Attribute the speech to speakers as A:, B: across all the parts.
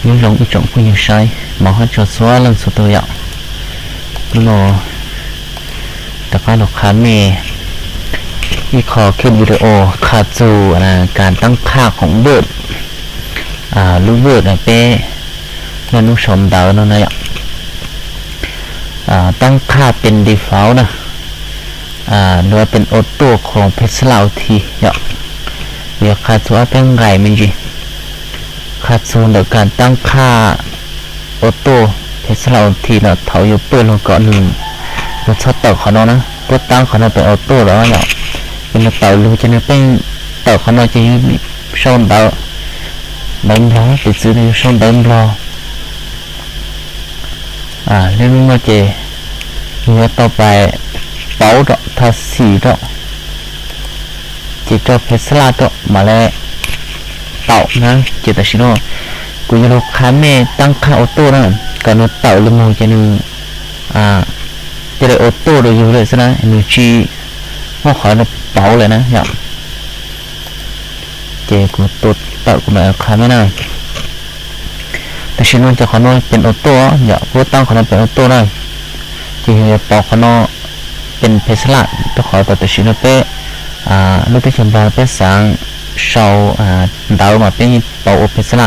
A: những lòng ý trọng của những sai mà họ cho xóa lần số tôi ạ nóแต่ก็เราขาเมอีขอคลิปวิดีโอขาจูการตั้งค่าของเบิร์ดลูกเบิร์ดเป้นั่นนุ่งชมดาวนั่นนะตั้งค่าเป็น default นะโดยเป็นออโต้ของเพชรลาวทีเดี๋ยวขาจูเป็นไงมันจีขาจูโดยการตั้งค่าออโต้เพชรลาวทีเราเท่าอยู่เปิดลงก่อนหนึ่งเราชอบเต่าเขาเนาะนะตัวตั้งเขาเนาะเป็นออโต้แล้วเนี่ยเป็นเต่าลูกจะเนี่ยเป็นเต่าเขาเนาะจะช่องเต่าเดินรอติดซื้อในช่องเดินรอเรื่องมาเจเนื้อต่อไปเป๋าดอกทาสีดอกจีจอบเพชรลาดอกมาแล้วเต่านะเจตชิโน่กูจะลูกค้าแม่ตั้งค่าออโต้นะการนเต่าลูกมือจะนึงจะได้ออโต้โดยอยู่เลยซะนะหนูจีว่าขอเราเป๋าเลยนะอย่างเจกูตัวเต่ากูมาค้าไม่น่าแต่ชิ้นนู้นจะขอโน้เป็นออโต้อย่างกูตั้งขอโน้เป็นออโต้ได้จีเป๋าขอโน้เป็นเพชรละต้องขอตัดชิ้นนู้นเป้ลูกที่ฉันบอกเป้สั่งเชาดาวมาเป็นเป๋าเพชรละ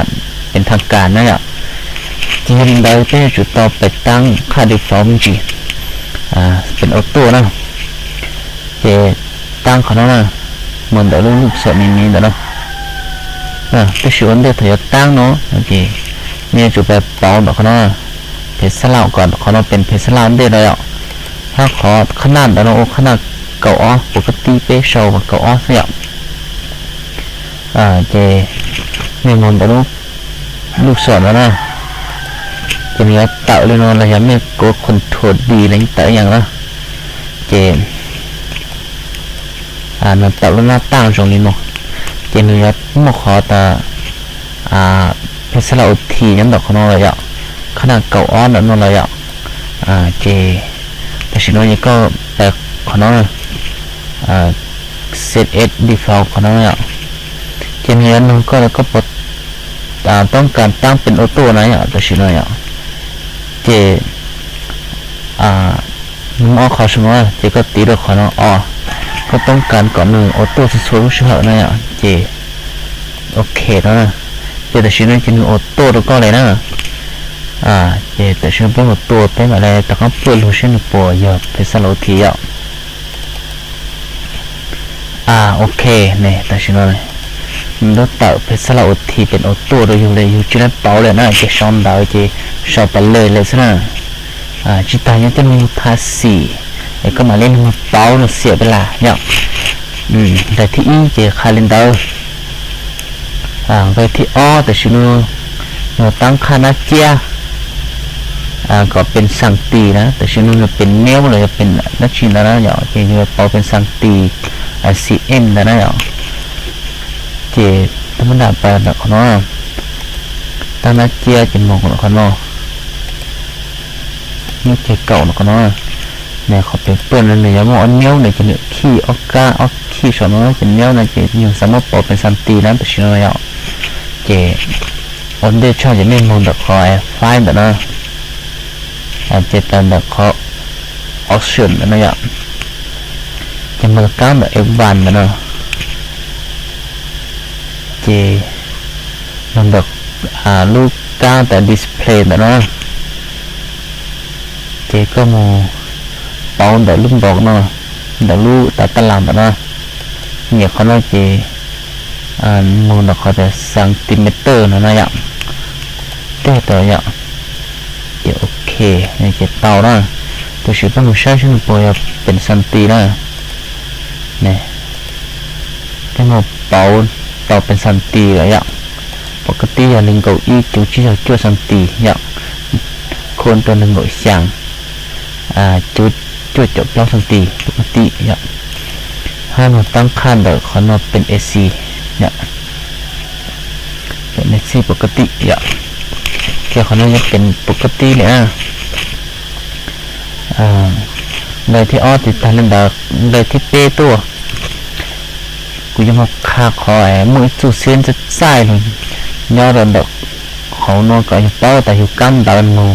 A: เป็นทางการนะอย่างจริงๆดาวเป้จุดต่อไปตั้งค่า default จริงเป็นออโต้นะเจตั้งเขาเนาะเหมือนเดี๋ยวลูกสดนี้เดี๋ยวเนาะตัวชวนเดี๋ยวถอยตั้งเนาะโอเคเนี่ยจุดไปเป่าเดี๋ยวเขาเนาะเพชรสลาวก่อนเขาเนาะเป็นเพชรสลาวได้เลยอ่ะถ้าขอขนาดเดี๋ยวเนาะขนาดเก่าอ๋อปกติเป๊ะโชว์เก่าอ๋อเสียเจเนี่ยเหมือนเดี๋ยวลูกสดแล้วนะจะมีเต่าเลยนอนอะไรอย่างนี้ก็คนโทษดีอะไรเต่าอย่างนะเจนั่นเต่าแล้วหน้าตั้งตรงนี้มั้งเจมีมั่วขอแต่เพชรเราทีนั้นดอกเขานอนอะไรอย่างขนาดเก่าอ้อนนั่นอะไรอย่างเจแต่สิ่งนี้ก็แต่เขานอนset it default เขานอนอย่างเจมีอันนึงก็แล้วก็ปลดต้องการตั้งเป็นออโต้นะอย่างแต่สิ่งนี้อย่างเจมึงขอสมมติว่าเจก็ตีดอกขอน้องก็ต้องการก่อนหนึ่งออโต้สวยๆเฉยๆนะเจโอเคแล้วนะเจแต่ชิ้นนี้จะมีออโต้แล้วก็เลยนะเจแต่ชิ้นเป็นออโต้เป็นอะไรแต่ก็เปิดรูชิ้นปวดเยอะเป็นสโลทีอ่ะโอเคเนี่ยแต่ชิ้นนี้มันต้องต่อเป็นสโลทีเป็นออโต้โดยอยู่เลยอยู่ที่นั่นเป่าเลยนะเจช่องดาวเจชอบไปเลยซะนะจิตตายังจะมีภาษีไอ้ก็มาเล่นมาเป่าเนาะเสียเวลาเนี่ยแต่ที่อีเจคาเลนเดอร์ไปที่แต่ชิโน่เราตั้งคานาเจียก็เป็นสังตีนะแต่ชิโน่เป็นเนี้ยเลยเป็นนักชินนะเนี่ยเจเป่าเป็นสังตีCM นะเนี่ยเจธรรมดาไปแบบเขาเนาะตั้งนาเจียจะมองของเขาเนาะนี่เจเก่าเขาเนาะเนี่ยเขาเป็นเปื้อนนั่นเลยว่าอันเนี้ยเนี่ยจะเนี่ยขี้ออกก้าออกขี้สอนว่าจะเนี้ยนะเจยังสามารถเป่าเป็นสันตีนะแต่ชิโน่เนี่ยเจอันเดชอบจะไม่มองแต่คอยไฟแต่นะเจตันแต่เขาออปชั่นนะเนี่ยจะมาก้าวแบบF1นะเนาะเจมันแบบลูกก้าวแต่ดิสเพลย์แต่นะเจก็มองเป่าแต่ลูกบอกเนาะแต่ลูกแต่ตะลังแต่นะเนี่ยเขาเนาะเจมองแต่เขาแต่ซนติเมตรนะนะอย่างแต่ต่ออย่างเจโอเคเนี่ยเจเต่านะตัวชื่อเป็นผู้ชายชื่อปอยเป็นสันตินะเนี่ยก็มาเป่าต่อเป็นสันติอะไรอย่างปกติอย่างหนึ่งเก้าอี้จูจี้จะช่วยสันติอย่างคนตัวหนึ่งหน่วยช่างจุดจบล็อกสันติปกติอย่างให้มาตั้งค่าเดี๋ยวเขามาเป็น AC เนี่ยเป็น AC ปกติอย่างแค่เขาเนี่ยเป็นปกติเลยนะเลยที่ติดตามนั่นเดี๋ยวเลยที่เป้ตัวกูจะมาฆ่าคอยมือจูเซียนจะใส่เลยย่อระดับค เขาโน่ก็อยู่เป้าแต่อยู่กำดาวโน่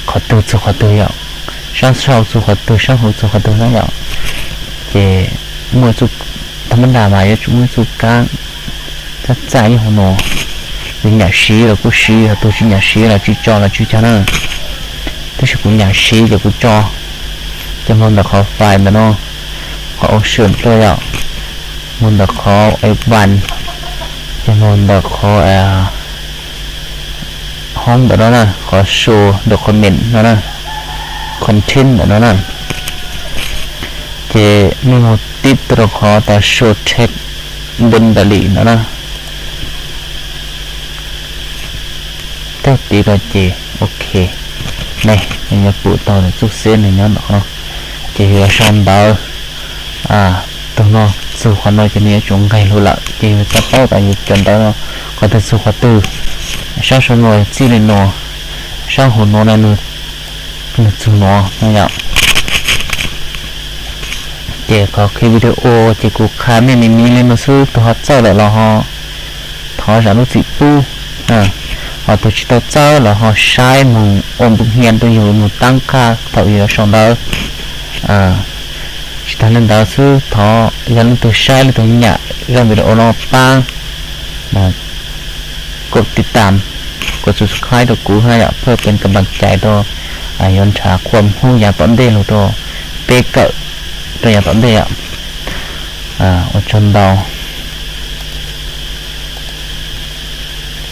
A: ขอตัวสุขตัวอย่างช่างเศร้าสุขตัวช่างหูสุขตัวนั่นอย่างเจมือสุธรรมดามาอยู่มือสุกลางถ้าใจอยู่โน่เป็นอย่างชีแล้วกูชีแล้วตัวชิ้นอย่างชีแล้วจีจอแล้วจีจานั่นตัวชิ้นกูอย่างชีจะกูจอจะมันแต่เขาไฟมันเนาะเขาเชิญตัวอย่างมันแต่เขาไอ้วันจะมันแต่เขาห้องแบบนั้นนะขอโชว์ดอกคอมเมนต์นั่นนะคอนเทนต์แบบนั้นนะเจนี่มันติดตัวขอแต่โชว์เช็คเดินดาลีนั่นนะเท่าตีก็เจโอเคนี่ยังจะปูต่อในสุกเส้นในนั้นเนาะเจว่าชอนดาวตรงนั้นสู่คนน้อยจะเนี่ยจงไกลรู้ละเจว่าจะเป้าแต่อยู่จนได้เนาะก็จะสู่คนตื่นช่างชนวยจีเลนโนช่างหุ่นโนนันนูนึกถึงโนนั่นอย่างเจ้าก็คลิปวิดีโอเจ้ากูค้าไม่มีเลยมาซื้อตัวเจ้าเลยละฮะท้อจะรู้สิปูเอาตัวชิโตเจ้าแล้วฮะใช้มึงอมบุญเฮียนตัวอยู่มึงตั้งค่าเท่าอยู่ช่องดาวชิตาเล่นดาวซื้อท้อยันตัวใช้หรือตัวเนี่ยเรื่องวิดีโอน้องปังกดติดตามกด subscribe ตัวกูให้เพื่อเป็นกำลังใจต่อยนชาความหูอย่างต้นเดลตัวเปกเกอร์ตัวอย่างต้นเดลอดทนดาว